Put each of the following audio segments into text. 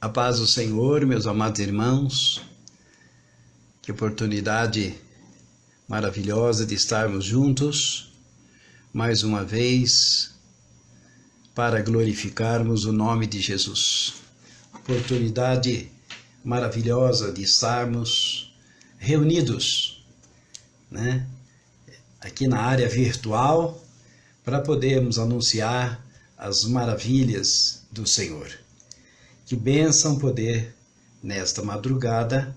A paz do Senhor, meus amados irmãos, que oportunidade maravilhosa de estarmos juntos, mais uma vez, para glorificarmos o nome de Jesus. Oportunidade maravilhosa de estarmos reunidos, aqui na área virtual, para podermos anunciar as maravilhas do Senhor. Que bênção poder, nesta madrugada,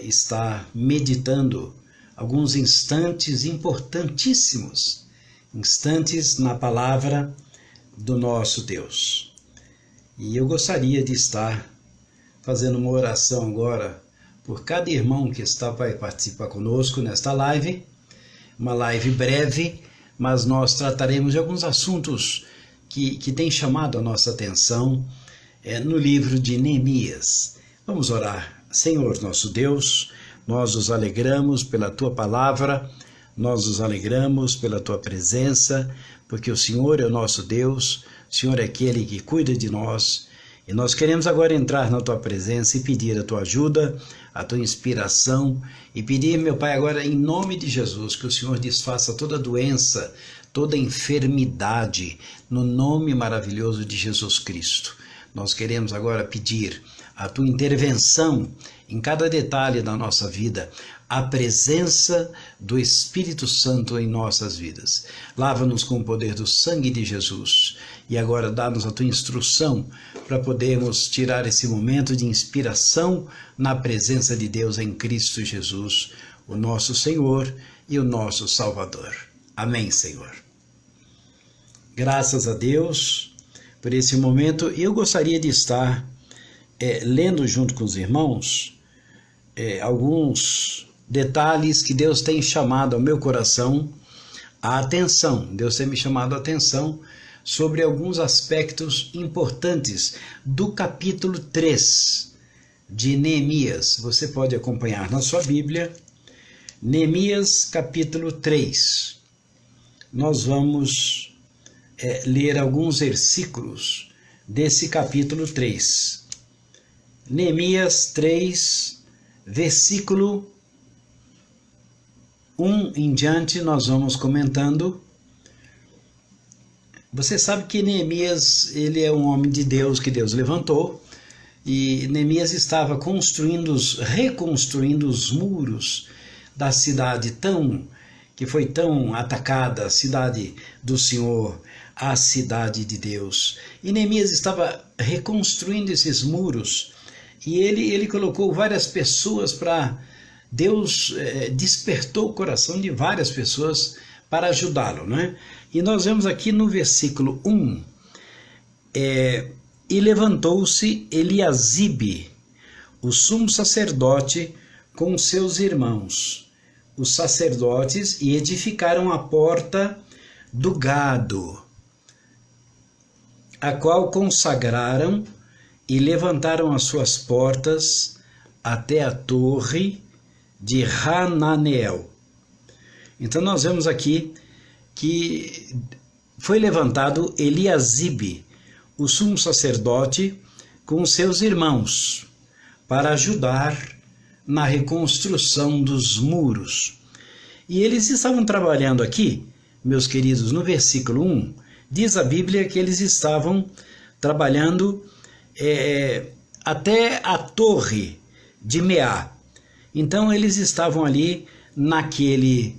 estar meditando alguns instantes importantíssimos, instantes na palavra do nosso Deus. E eu gostaria de estar fazendo uma oração agora por cada irmão que vai participar conosco nesta live, uma live breve, mas nós trataremos de alguns assuntos que têm chamado a nossa atenção no livro de Neemias. Vamos orar. Senhor nosso Deus, nós nos alegramos pela Tua palavra, nós nos alegramos pela Tua presença, porque o Senhor é o nosso Deus, o Senhor é aquele que cuida de nós, e nós queremos agora entrar na Tua presença e pedir a Tua ajuda, a Tua inspiração, e pedir, meu Pai, agora em nome de Jesus, que o Senhor desfaça toda doença, toda enfermidade, no nome maravilhoso de Jesus Cristo. Nós queremos agora pedir a Tua intervenção em cada detalhe da nossa vida, a presença do Espírito Santo em nossas vidas. Lava-nos com o poder do sangue de Jesus e agora dá-nos a Tua instrução para podermos tirar esse momento de inspiração na presença de Deus em Cristo Jesus, o nosso Senhor e o nosso Salvador. Amém, Senhor. Graças a Deus por esse momento. Eu gostaria de estar lendo junto com os irmãos alguns detalhes que Deus tem chamado ao meu coração a atenção. Deus tem me chamado a atenção sobre alguns aspectos importantes do capítulo 3 de Neemias. Você pode acompanhar na sua Bíblia, Neemias capítulo 3. Nós vamos ler alguns versículos desse capítulo 3. Neemias 3, versículo 1 em diante, nós vamos comentando. Você sabe que Neemias, ele é um homem de Deus que Deus levantou, e Neemias estava reconstruindo os muros da cidade que foi tão atacada, a cidade do Senhor, a cidade de Deus. E Neemias estava reconstruindo esses muros, e ele colocou várias pessoas para... Deus despertou o coração de várias pessoas para ajudá-lo, né? E nós vemos aqui no versículo 1, e levantou-se Eliasibe, o sumo sacerdote, com seus irmãos, os sacerdotes, e edificaram a porta do gado, a qual consagraram e levantaram as suas portas até a torre de Hananeel. Então nós vemos aqui que foi levantado Eliasibe, o sumo sacerdote, com seus irmãos, para ajudar na reconstrução dos muros. E eles estavam trabalhando aqui, meus queridos, no versículo 1, diz a Bíblia que eles estavam trabalhando até a torre de Meá. Então eles estavam ali naquele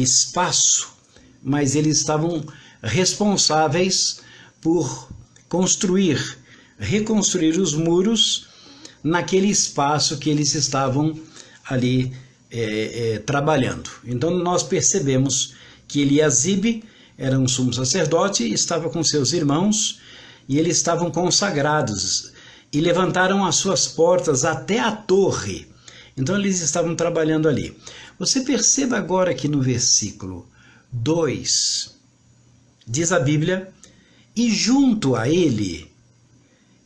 espaço, mas eles estavam responsáveis por reconstruir os muros naquele espaço que eles estavam ali trabalhando. Então nós percebemos que Eliasibe era um sumo sacerdote, estava com seus irmãos, e eles estavam consagrados, e levantaram as suas portas até a torre. Então eles estavam trabalhando ali. Você perceba agora que no versículo 2, diz a Bíblia, e junto a ele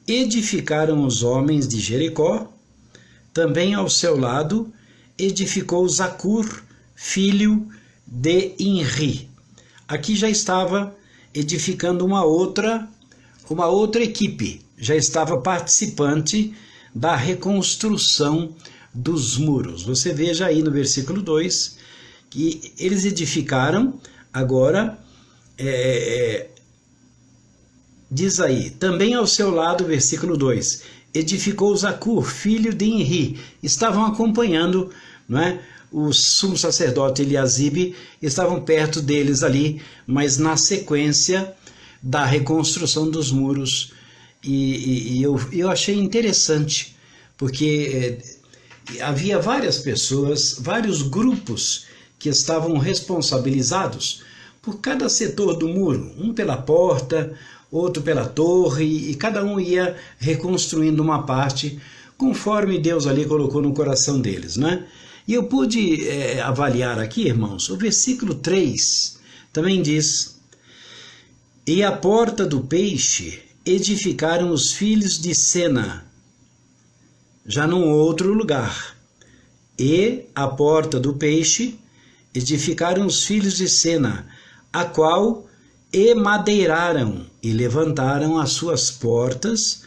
edificaram os homens de Jericó, também ao seu lado edificou Zacur, filho de Inri. Aqui já estava edificando uma outra uma outra equipe já estava participante da reconstrução dos muros. Você veja aí no versículo 2 que eles edificaram agora, diz aí, também ao seu lado, versículo 2, edificou Zacur, filho de Enri. Estavam acompanhando, não é? O sumo sacerdote Eliasibe, estavam perto deles ali, mas na sequência da reconstrução dos muros. E eu achei interessante, porque havia várias pessoas, vários grupos que estavam responsabilizados por cada setor do muro, um pela porta, outro pela torre, e cada um ia reconstruindo uma parte conforme Deus ali colocou no coração deles, né? E eu pude avaliar aqui, irmãos, o versículo 3 também diz: e a porta do peixe edificaram os filhos de Sena, já num outro lugar. E a porta do peixe edificaram os filhos de Sena, a qual emadeiraram e levantaram as suas portas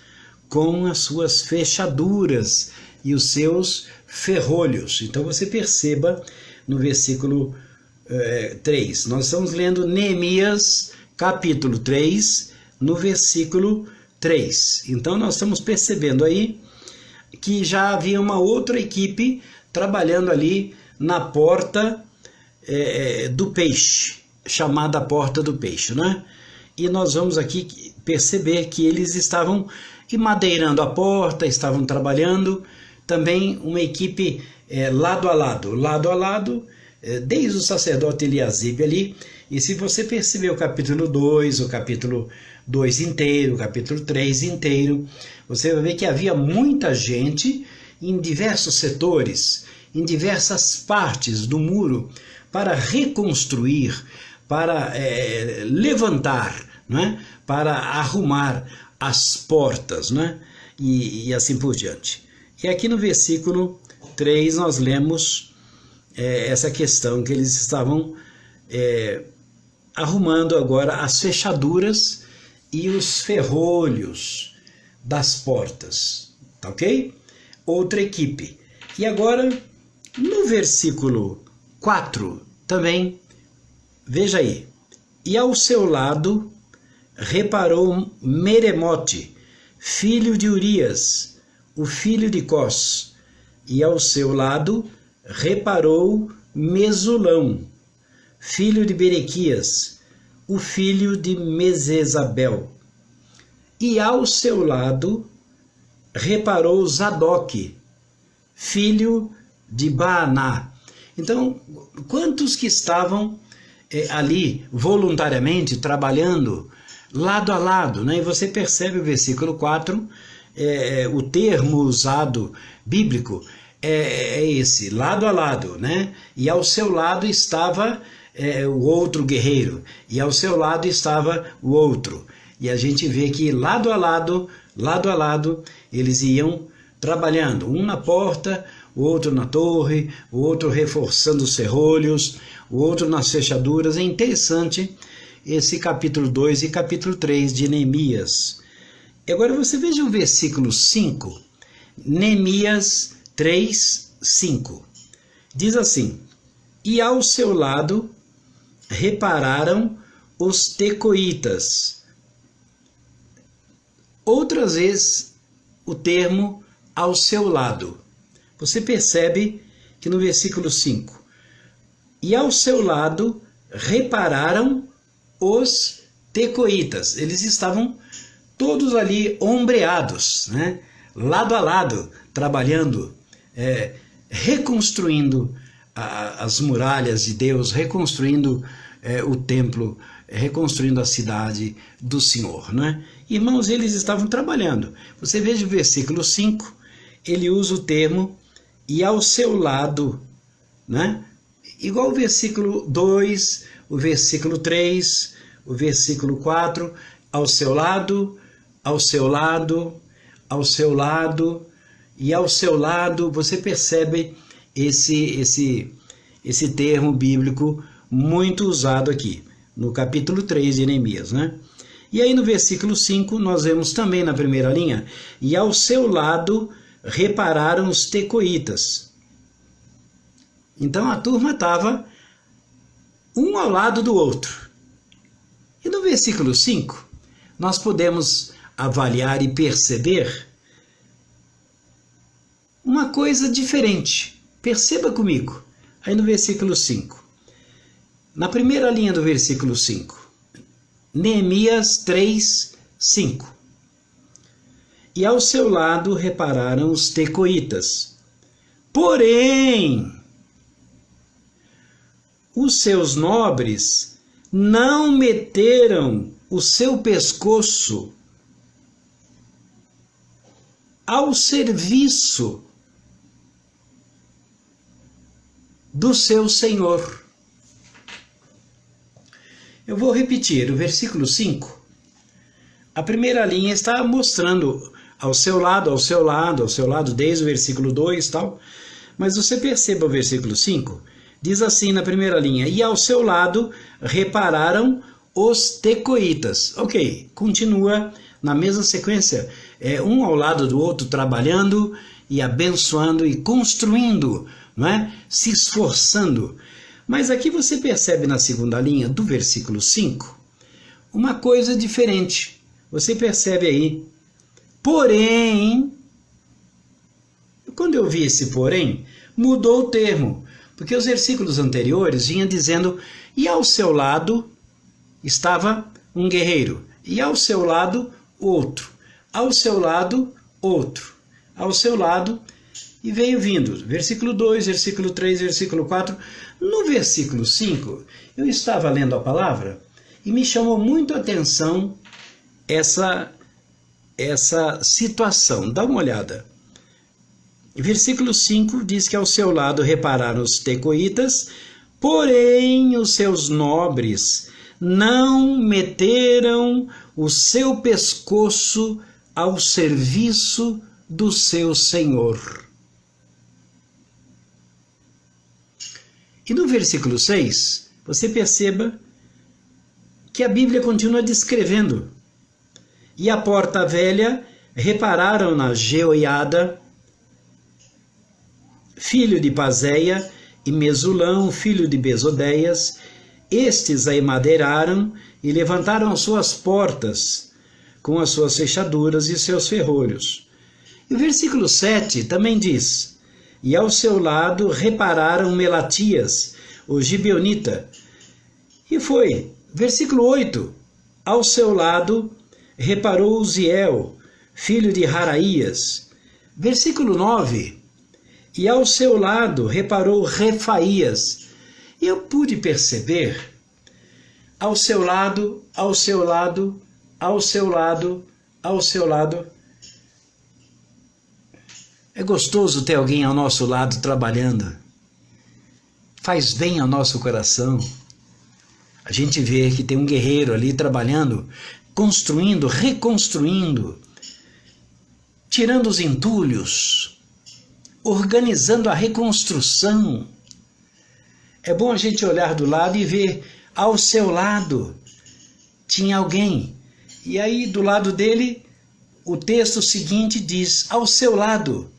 com as suas fechaduras e os seus ferrolhos. Então você perceba no versículo 3, nós estamos lendo Neemias capítulo 3, no versículo 3. Então nós estamos percebendo aí que já havia uma outra equipe trabalhando ali na porta do peixe, chamada Porta do Peixe, né? E nós vamos aqui perceber que eles estavam emadeirando a porta, estavam trabalhando, também uma equipe lado a lado, desde o sacerdote Eliasibe ali. E se você perceber o capítulo 2, o capítulo 2 inteiro, o capítulo 3 inteiro, você vai ver que havia muita gente em diversos setores, em diversas partes do muro, para reconstruir, para levantar, né? Para arrumar as portas, né? E assim por diante. E aqui no versículo 3 nós lemos essa questão que eles estavam arrumando agora as fechaduras e os ferrolhos das portas, tá ok? Outra equipe. E agora, no versículo 4 também, veja aí, e ao seu lado reparou Meremote, filho de Urias, o filho de Cós, e ao seu lado reparou Mesulão, filho de Berequias, o filho de Mesesabel, e ao seu lado reparou Zadok, filho de Baaná. Então, quantos que estavam ali voluntariamente trabalhando lado a lado, né? E você percebe o versículo 4, o termo usado bíblico é esse, lado a lado, né? E ao seu lado estava o outro guerreiro, e ao seu lado estava o outro. E a gente vê que lado a lado, eles iam trabalhando, um na porta, o outro na torre, o outro reforçando os ferrolhos, o outro nas fechaduras. É interessante esse capítulo 2 e capítulo 3 de Neemias. E agora você veja o versículo 5, Neemias 3, 5. Diz assim: e ao seu lado repararam os tecoitas. Outras vezes o termo ao seu lado. Você percebe que no versículo 5, e ao seu lado repararam os tecoitas. Eles estavam todos ali ombreados, né? Lado a lado, trabalhando, reconstruindo as muralhas de Deus, reconstruindo o templo, reconstruindo a cidade do Senhor, né? Irmãos, eles estavam trabalhando. Você veja o versículo 5, ele usa o termo e ao seu lado, né? Igual o versículo 2, o versículo 3, o versículo 4, ao seu lado, ao seu lado, ao seu lado, e ao seu lado. Você percebe esse termo bíblico muito usado aqui, no capítulo 3 de Neemias, né? E aí no versículo 5 nós vemos também na primeira linha, e ao seu lado repararam os tecoitas. Então a turma estava um ao lado do outro. E no versículo 5 nós podemos avaliar e perceber uma coisa diferente. Perceba comigo, aí no versículo 5. Na primeira linha do versículo 5. Neemias 3, 5. E ao seu lado repararam os tecoitas. Porém, os seus nobres não meteram o seu pescoço ao serviço do seu senhor. Eu vou repetir o versículo 5. A primeira linha está mostrando ao seu lado, desde o versículo 2 e tal. Mas você perceba o versículo 5, diz assim na primeira linha, e ao seu lado repararam os tecoitas. Ok, continua na mesma sequência, um ao lado do outro, trabalhando e abençoando e construindo, não é? Se esforçando. Mas aqui você percebe na segunda linha do versículo 5 uma coisa diferente. Você percebe aí, porém, quando eu vi esse porém, mudou o termo, porque os versículos anteriores vinham dizendo, e ao seu lado estava um guerreiro, e ao seu lado outro, ao seu lado outro, ao seu lado, e veio vindo, versículo 2, versículo 3, versículo 4, no versículo 5, eu estava lendo a palavra e me chamou muito a atenção essa situação. Dá uma olhada. Versículo 5 diz que ao seu lado repararam os tecoitas, porém os seus nobres não meteram o seu pescoço ao serviço do seu senhor. E no versículo 6, você perceba que a Bíblia continua descrevendo. E a porta velha repararam na Jeoiada, filho de Paseia, e Mesulão, filho de Besodeias. Estes a emadeiraram e levantaram as suas portas, com as suas fechaduras e seus ferrolhos. E o versículo 7 também diz, e ao seu lado repararam Melatias, o gibeonita. E foi, versículo 8, ao seu lado reparou Uziel, filho de Haraías. Versículo 9, e ao seu lado reparou Refaías. E eu pude perceber, ao seu lado, ao seu lado, ao seu lado, ao seu lado. É gostoso ter alguém ao nosso lado trabalhando. Faz bem ao nosso coração. A gente vê que tem um guerreiro ali trabalhando, construindo, reconstruindo, tirando os entulhos, organizando a reconstrução. É bom a gente olhar do lado e ver ao seu lado tinha alguém. E aí do lado dele, o texto seguinte diz, ao seu lado.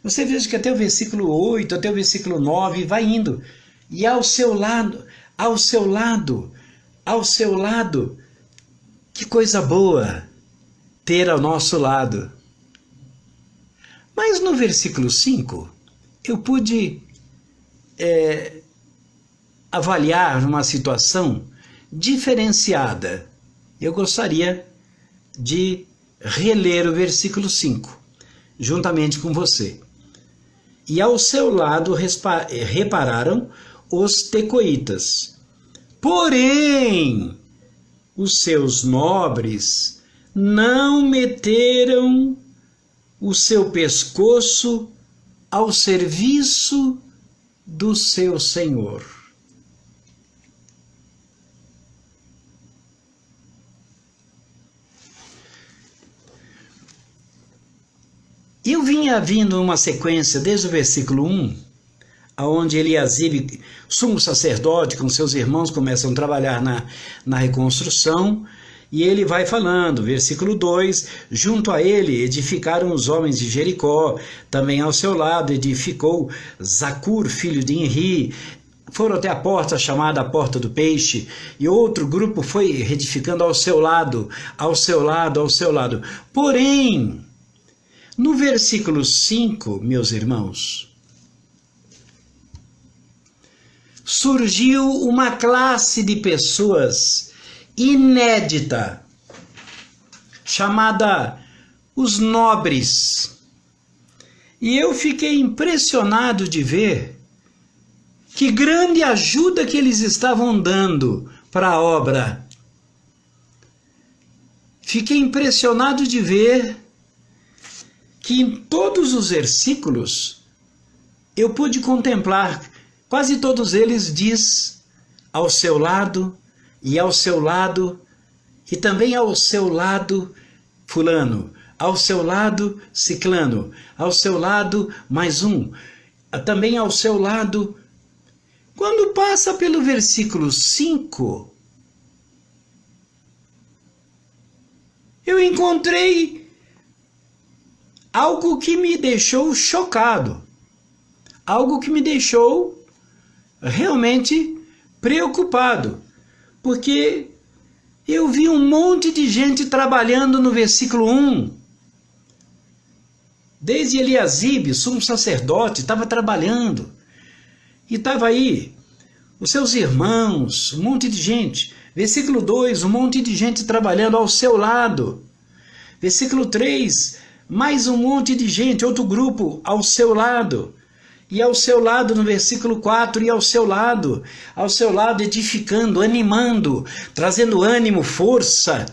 Você veja que até o versículo 8, até o versículo 9, vai indo. E ao seu lado, ao seu lado, ao seu lado. Que coisa boa ter ao nosso lado. Mas no versículo 5, eu pude avaliar uma situação diferenciada. Eu gostaria de reler o versículo 5, juntamente com você. E ao seu lado repararam os tecoitas. Porém, os seus nobres não meteram o seu pescoço ao serviço do seu senhor. Eu vinha vindo uma sequência desde o versículo 1, onde Eliasibe, sumo sacerdote, com seus irmãos, começam a trabalhar na reconstrução, E ele vai falando, versículo 2, junto a ele edificaram os homens de Jericó, também ao seu lado edificou Zacur, filho de Enri, foram até a porta chamada a Porta do Peixe, e outro grupo foi edificando ao seu lado, ao seu lado, ao seu lado. Porém, no versículo 5, meus irmãos, surgiu uma classe de pessoas inédita, chamada os nobres. E eu fiquei impressionado de ver que grande ajuda que eles estavam dando para a obra. Fiquei impressionado de ver que em todos os versículos eu pude contemplar, quase todos eles diz ao seu lado, e ao seu lado, e também ao seu lado fulano, ao seu lado ciclano, ao seu lado mais um, também ao seu lado. Quando passa pelo versículo 5, eu encontrei algo que me deixou chocado, algo que me deixou realmente preocupado, porque eu vi um monte de gente trabalhando no versículo 1. Desde Eliasibe, sumo sacerdote, estava trabalhando. E estava aí os seus irmãos, um monte de gente. Versículo 2, um monte de gente trabalhando ao seu lado. Versículo 3, mais um monte de gente, outro grupo ao seu lado. E ao seu lado, no versículo 4, e ao seu lado edificando, animando, trazendo ânimo, força,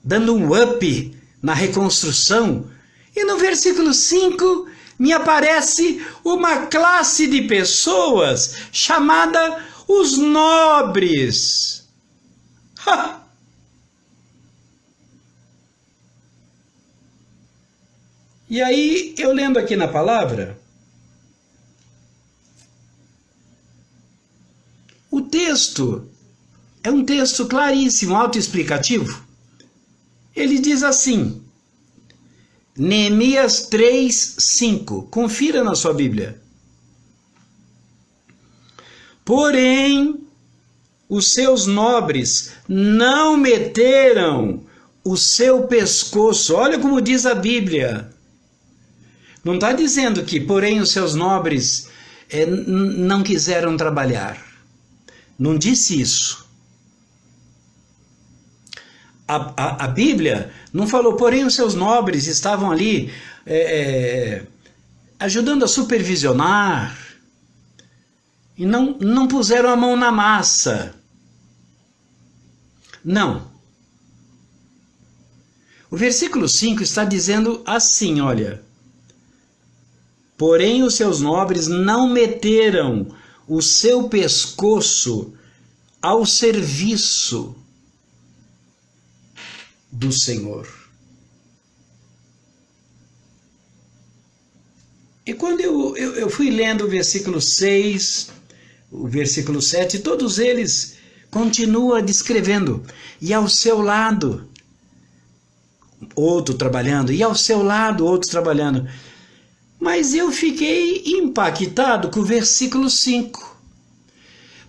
dando um up na reconstrução. E no versículo 5, me aparece uma classe de pessoas chamada os nobres. Ha! E aí, eu lendo aqui na palavra, o texto é um texto claríssimo, autoexplicativo. Ele diz assim, Neemias 3:5, confira na sua Bíblia. Porém, os seus nobres não meteram o seu pescoço. Olha como diz a Bíblia. Não está dizendo que, porém, os seus nobres não quiseram trabalhar. Não disse isso. A Bíblia não falou, porém os seus nobres estavam ali ajudando a supervisionar e não puseram a mão na massa. Não. O versículo 5 está dizendo assim, olha, porém os seus nobres não meteram o seu pescoço ao serviço do Senhor. E quando eu fui lendo o versículo 6, o versículo 7, todos eles continuam descrevendo, e ao seu lado, outro trabalhando, e ao seu lado, outro trabalhando. Mas eu fiquei impactado com o versículo 5.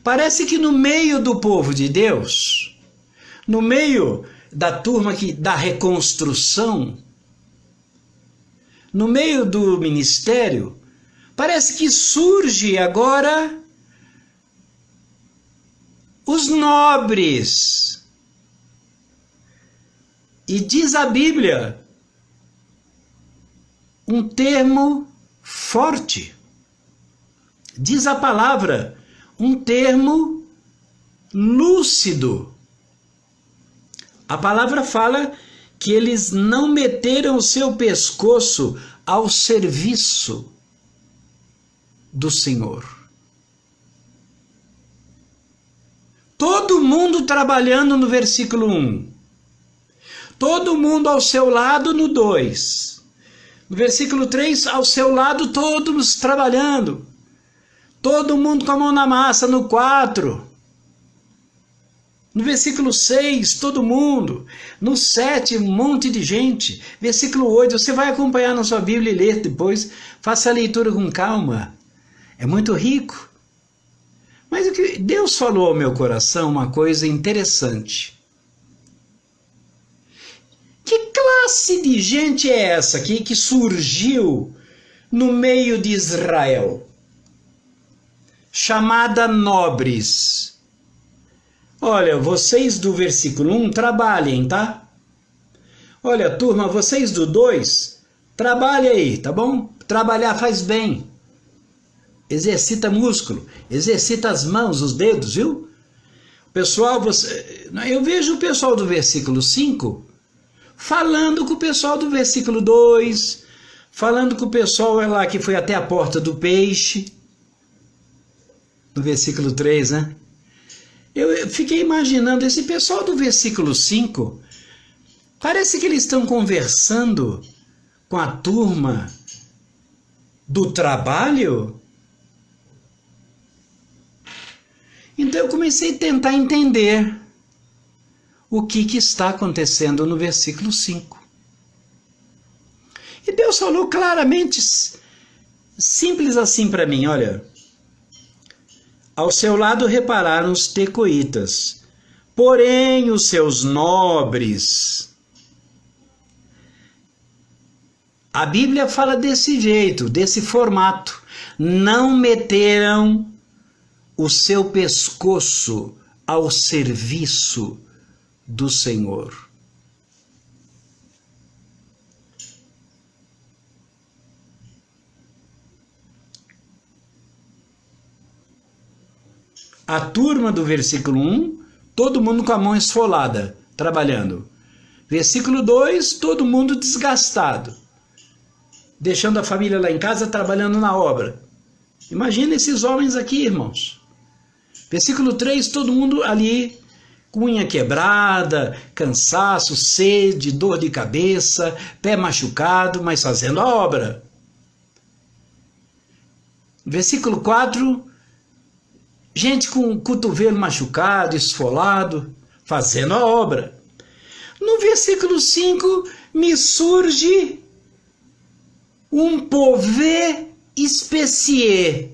Parece que no meio do povo de Deus, no meio da turma da reconstrução, no meio do ministério, parece que surge agora os nobres. E diz a Bíblia um termo forte. Diz a palavra um termo lúcido. A palavra fala que eles não meteram o seu pescoço ao serviço do Senhor. Todo mundo trabalhando no versículo 1. Todo mundo ao seu lado no 2. No versículo 3, ao seu lado todos trabalhando. Todo mundo com a mão na massa no 4. No versículo 6, todo mundo. No 7, um monte de gente. Versículo 8, você vai acompanhar na sua Bíblia e ler depois. Faça a leitura com calma. É muito rico. Mas o que Deus falou ao meu coração uma coisa interessante. Que classe de gente é essa aqui que surgiu no meio de Israel? Chamada nobres. Olha, vocês do versículo 1 trabalhem, tá? Olha, turma, vocês do 2, trabalhem aí, tá bom? Trabalhar faz bem. Exercita músculo, exercita as mãos, os dedos, viu? Pessoal, eu vejo o pessoal do versículo 5 falando com o pessoal do versículo 2, falando com o pessoal lá que foi até a porta do peixe, no versículo 3, né? Eu fiquei imaginando, esse pessoal do versículo 5, parece que eles estão conversando com a turma do trabalho. Então eu comecei a tentar entender o que está acontecendo no versículo 5. E Deus falou claramente, simples assim para mim, olha. Ao seu lado repararam os tecoitas, porém os seus nobres. A Bíblia fala desse jeito, desse formato. Não meteram o seu pescoço ao serviço do Senhor. A turma do versículo 1, todo mundo com a mão esfolada, trabalhando. Versículo 2, todo mundo desgastado, deixando a família lá em casa, trabalhando na obra. Imagina esses homens aqui, irmãos. Versículo 3, todo mundo ali, com unha quebrada, cansaço, sede, dor de cabeça, pé machucado, mas fazendo a obra. Versículo 4, gente com o cotovelo machucado, esfolado, fazendo a obra. No versículo 5, me surge um povê espécie,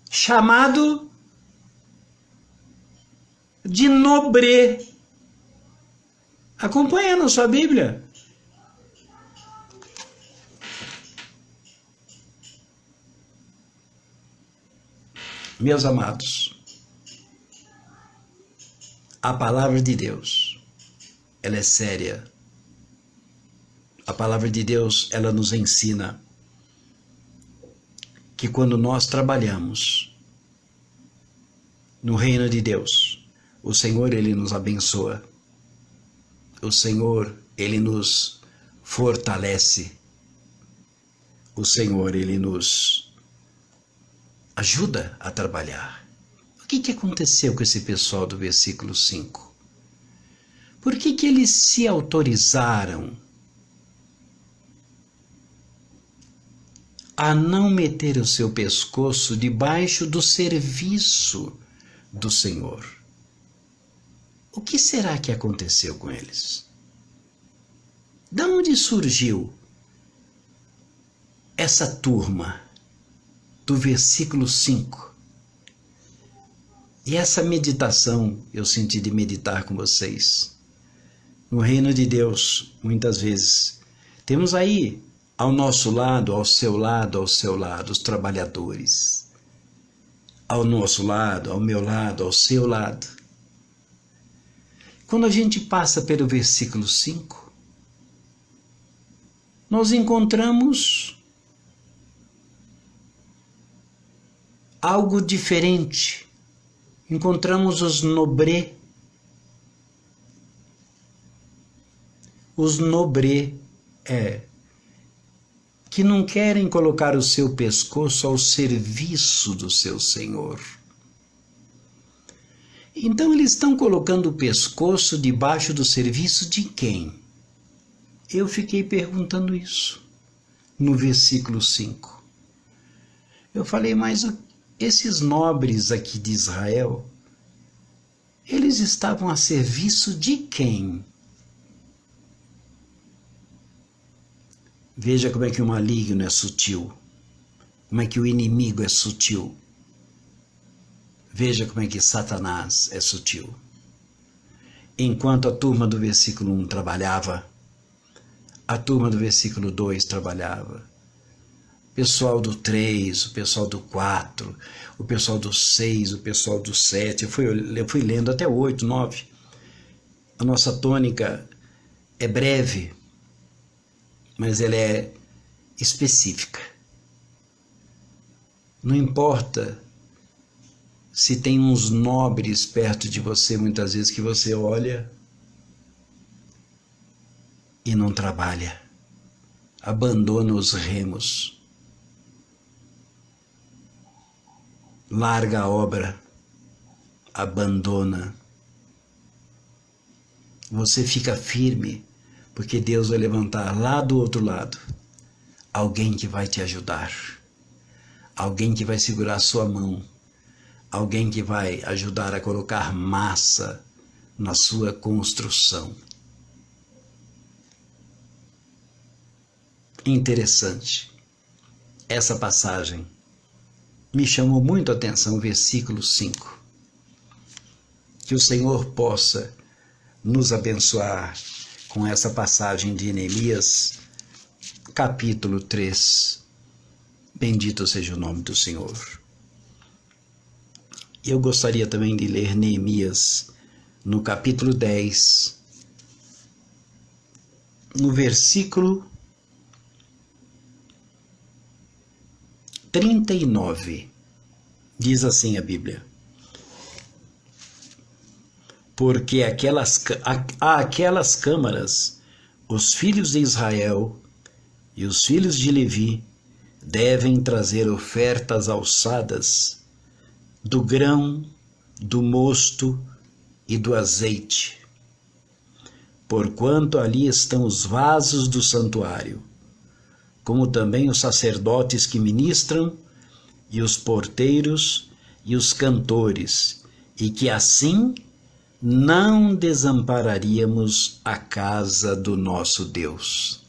chamado de nobré. Acompanha na sua Bíblia. Meus amados, a palavra de Deus, ela é séria. A palavra de Deus, ela nos ensina que quando nós trabalhamos no reino de Deus, o Senhor, ele nos abençoa. O Senhor, ele nos fortalece. O Senhor, ele nos ajuda a trabalhar. O que aconteceu com esse pessoal do versículo 5? Por que eles se autorizaram a não meter o seu pescoço debaixo do serviço do Senhor? O que será que aconteceu com eles? De onde surgiu essa turma do versículo 5? E essa meditação eu senti de meditar com vocês. No reino de Deus, muitas vezes, temos aí ao nosso lado, ao seu lado, os trabalhadores. Ao nosso lado, ao meu lado, ao seu lado. Quando a gente passa pelo versículo 5, nós encontramos algo diferente. Encontramos os nobré. Os nobré que não querem colocar o seu pescoço ao serviço do seu Senhor. Então eles estão colocando o pescoço debaixo do serviço de quem? Eu fiquei perguntando isso no versículo 5. Eu falei, mas esses nobres aqui de Israel, eles estavam a serviço de quem? Veja como é que o maligno é sutil, como é que o inimigo é sutil. Veja como é que Satanás é sutil. Enquanto a turma do versículo 1 trabalhava, a turma do versículo 2 trabalhava. O pessoal do 3, o pessoal do 4, o pessoal do 6, o pessoal do 7, eu fui lendo até 8, 9. A nossa tônica é breve, mas ela é específica. Não importa se tem uns nobres perto de você, muitas vezes, que você olha e não trabalha, abandona os remos, larga a obra, abandona. Você fica firme, porque Deus vai levantar lá do outro lado alguém que vai te ajudar, alguém que vai segurar a sua mão, alguém que vai ajudar a colocar massa na sua construção. Interessante. Essa passagem me chamou muito a atenção, versículo 5. Que o Senhor possa nos abençoar com essa passagem de Neemias, capítulo 3. Bendito seja o nome do Senhor. Eu gostaria também de ler Neemias no capítulo 10, no versículo 39. Diz assim a Bíblia: porque aquelas câmaras, os filhos de Israel e os filhos de Levi devem trazer ofertas alçadas do grão, do mosto e do azeite, porquanto ali estão os vasos do santuário, como também os sacerdotes que ministram, e os porteiros e os cantores, e que assim não desampararíamos a casa do nosso Deus.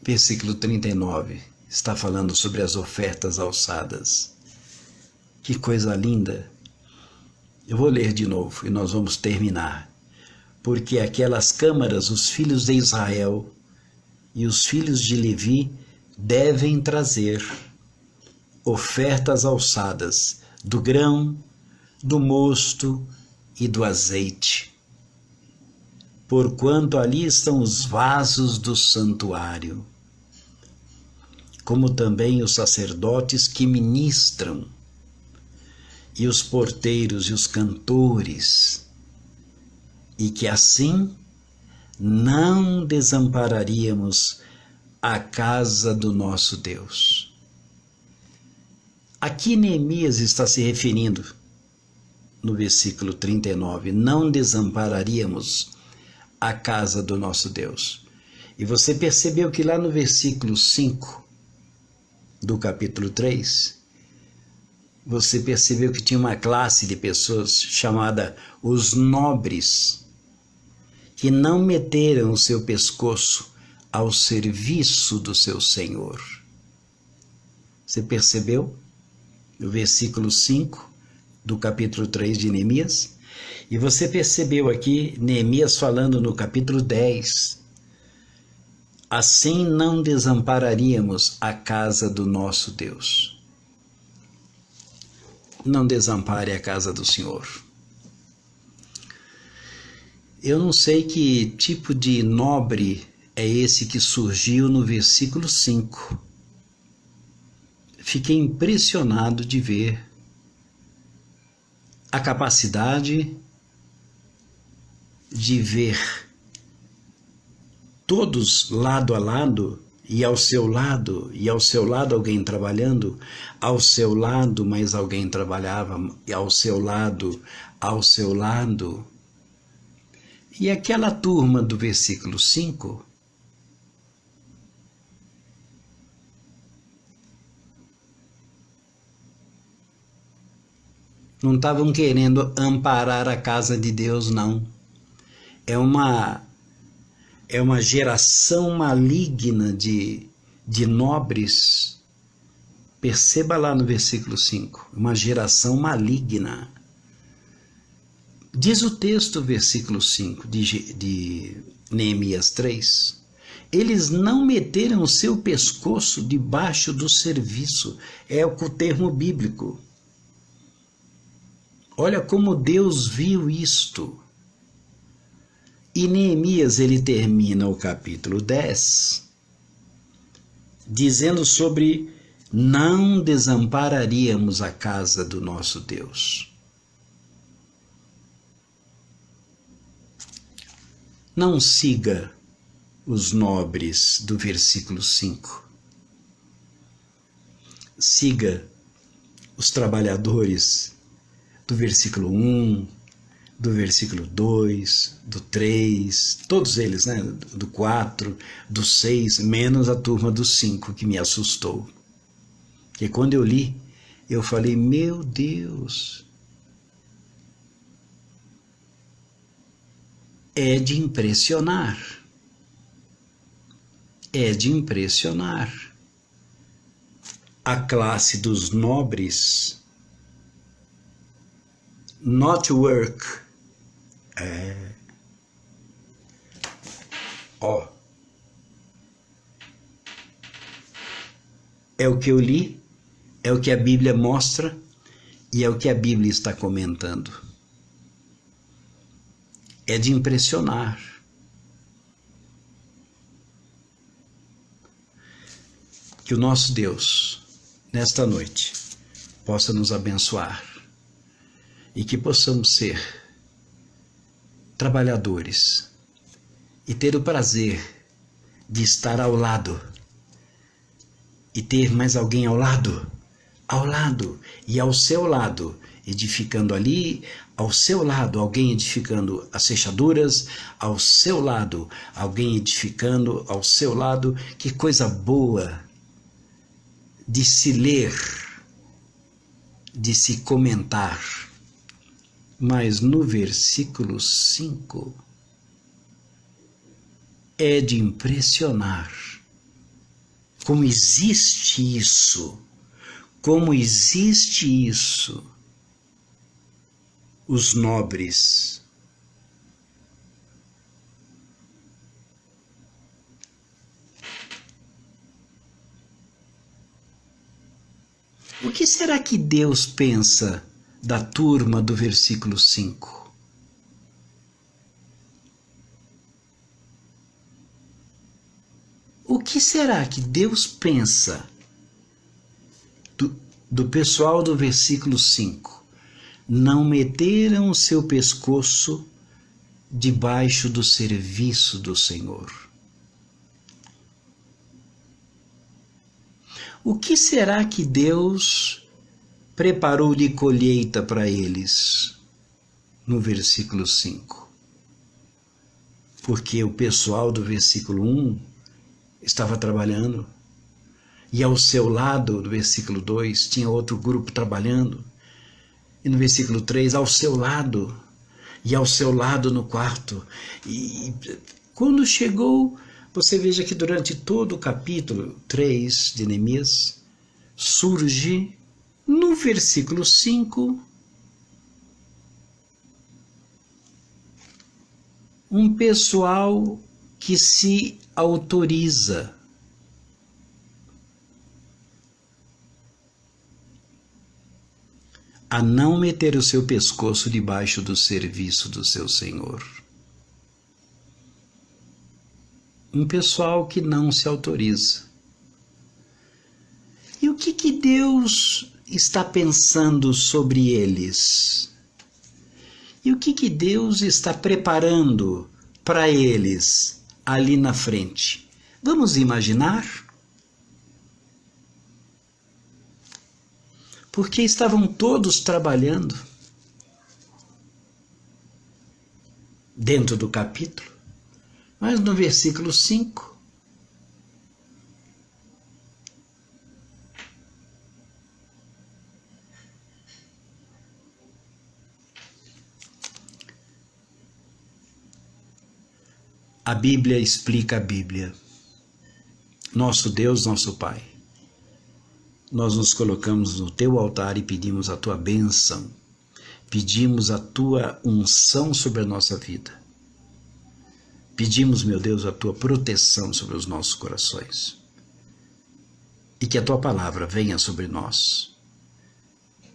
Versículo 39 está falando sobre as ofertas alçadas. Que coisa linda! Eu vou ler de novo e nós vamos terminar. Porque aquelas câmaras, os filhos de Israel e os filhos de Levi devem trazer ofertas alçadas do grão, do mosto e do azeite, porquanto ali estão os vasos do santuário, como também os sacerdotes que ministram, e os porteiros e os cantores, e que assim não desampararíamos a casa do nosso Deus. Aqui Neemias está se referindo, no versículo 39, não desampararíamos a casa do nosso Deus. E você percebeu que lá no versículo 5 do capítulo 3, você percebeu que tinha uma classe de pessoas chamada os nobres, que não meteram o seu pescoço ao serviço do seu Senhor. Você percebeu? No versículo 5 do capítulo 3 de Neemias. E você percebeu aqui Neemias falando no capítulo 10. Assim não desampararíamos a casa do nosso Deus. Não desampare a casa do Senhor. Eu não sei que tipo de nobre é esse que surgiu no versículo 5. Fiquei impressionado de ver a capacidade de ver todos lado a lado, e ao seu lado alguém trabalhando, ao seu lado mais alguém trabalhava, e ao seu lado. E aquela turma do versículo 5 Não estavam querendo amparar a casa de Deus, não. É uma geração maligna de nobres. Perceba lá no versículo 5, uma geração maligna. Diz o texto, versículo 5 de Neemias 3, eles não meteram o seu pescoço debaixo do serviço, é o termo bíblico. Olha como Deus viu isto. E Neemias, ele termina o capítulo 10, dizendo sobre não desampararíamos a casa do nosso Deus. Não siga os nobres do versículo 5. Siga os trabalhadores do versículo 1, do versículo 2, do 3, todos eles, né? Do 4, do 6, menos a turma do 5, que me assustou. Porque quando eu li, eu falei, meu Deus, é de impressionar. É de impressionar. A classe dos nobres, not work, é o que eu li, é o que a Bíblia mostra e é o que a Bíblia está comentando. É de impressionar. Que o nosso Deus, nesta noite, possa nos abençoar e que possamos ser trabalhadores e ter o prazer de estar ao lado e ter mais alguém ao lado e ao seu lado, edificando ali, ao seu lado alguém edificando as fechaduras, ao seu lado alguém edificando, ao seu lado. Que coisa boa de se ler, de se comentar. Mas no versículo 5 é de impressionar como existe isso. Como existe isso? Os nobres. O que será que Deus pensa da turma do versículo 5? O que será que Deus pensa do pessoal do versículo 5? Não meteram o seu pescoço debaixo do serviço do Senhor. O que será que Deus preparou de colheita para eles no versículo 5? Porque o pessoal do versículo 1 estava trabalhando, e ao seu lado, do versículo 2, tinha outro grupo trabalhando, e no versículo 3, ao seu lado, e ao seu lado no quarto. E quando chegou, você veja que durante todo o capítulo 3 de Neemias, surge no versículo 5 um pessoal que se autoriza a não meter o seu pescoço debaixo do serviço do seu Senhor. Um pessoal que não se autoriza. E o que Deus está pensando sobre eles? E o que Deus está preparando para eles ali na frente? Vamos imaginar? Porque estavam todos trabalhando dentro do capítulo, mas no versículo 5, A Bíblia explica a Bíblia. Nosso Deus, nosso Pai, nós nos colocamos no teu altar e pedimos a tua bênção, pedimos a tua unção sobre a nossa vida. Pedimos, meu Deus, a tua proteção sobre os nossos corações. E que a tua palavra venha sobre nós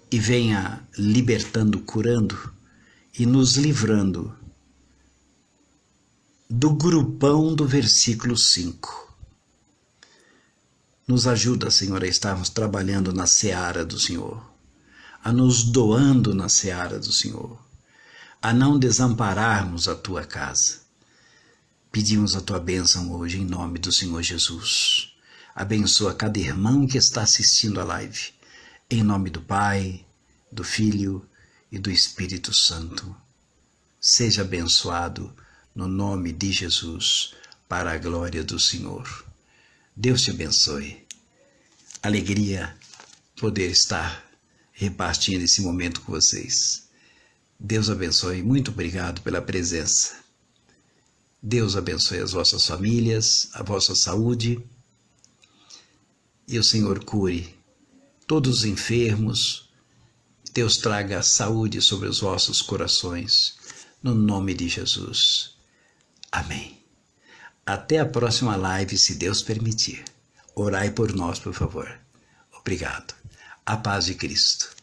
e venha libertando, curando e nos livrando do grupão do versículo 5. Nos ajuda, Senhor, a estarmos trabalhando na seara do Senhor, a nos doando na seara do Senhor, a não desampararmos a tua casa. Pedimos a tua bênção hoje em nome do Senhor Jesus. Abençoa cada irmão que está assistindo a live, em nome do Pai, do Filho e do Espírito Santo. Seja abençoado no nome de Jesus, para a glória do Senhor. Deus te abençoe. Alegria poder estar repartindo esse momento com vocês. Deus abençoe. Muito obrigado pela presença. Deus abençoe as vossas famílias, a vossa saúde. E o Senhor cure todos os enfermos. Deus traga saúde sobre os vossos corações. No nome de Jesus. Amém. Até a próxima live, se Deus permitir. Orai por nós, por favor. Obrigado. A paz de Cristo.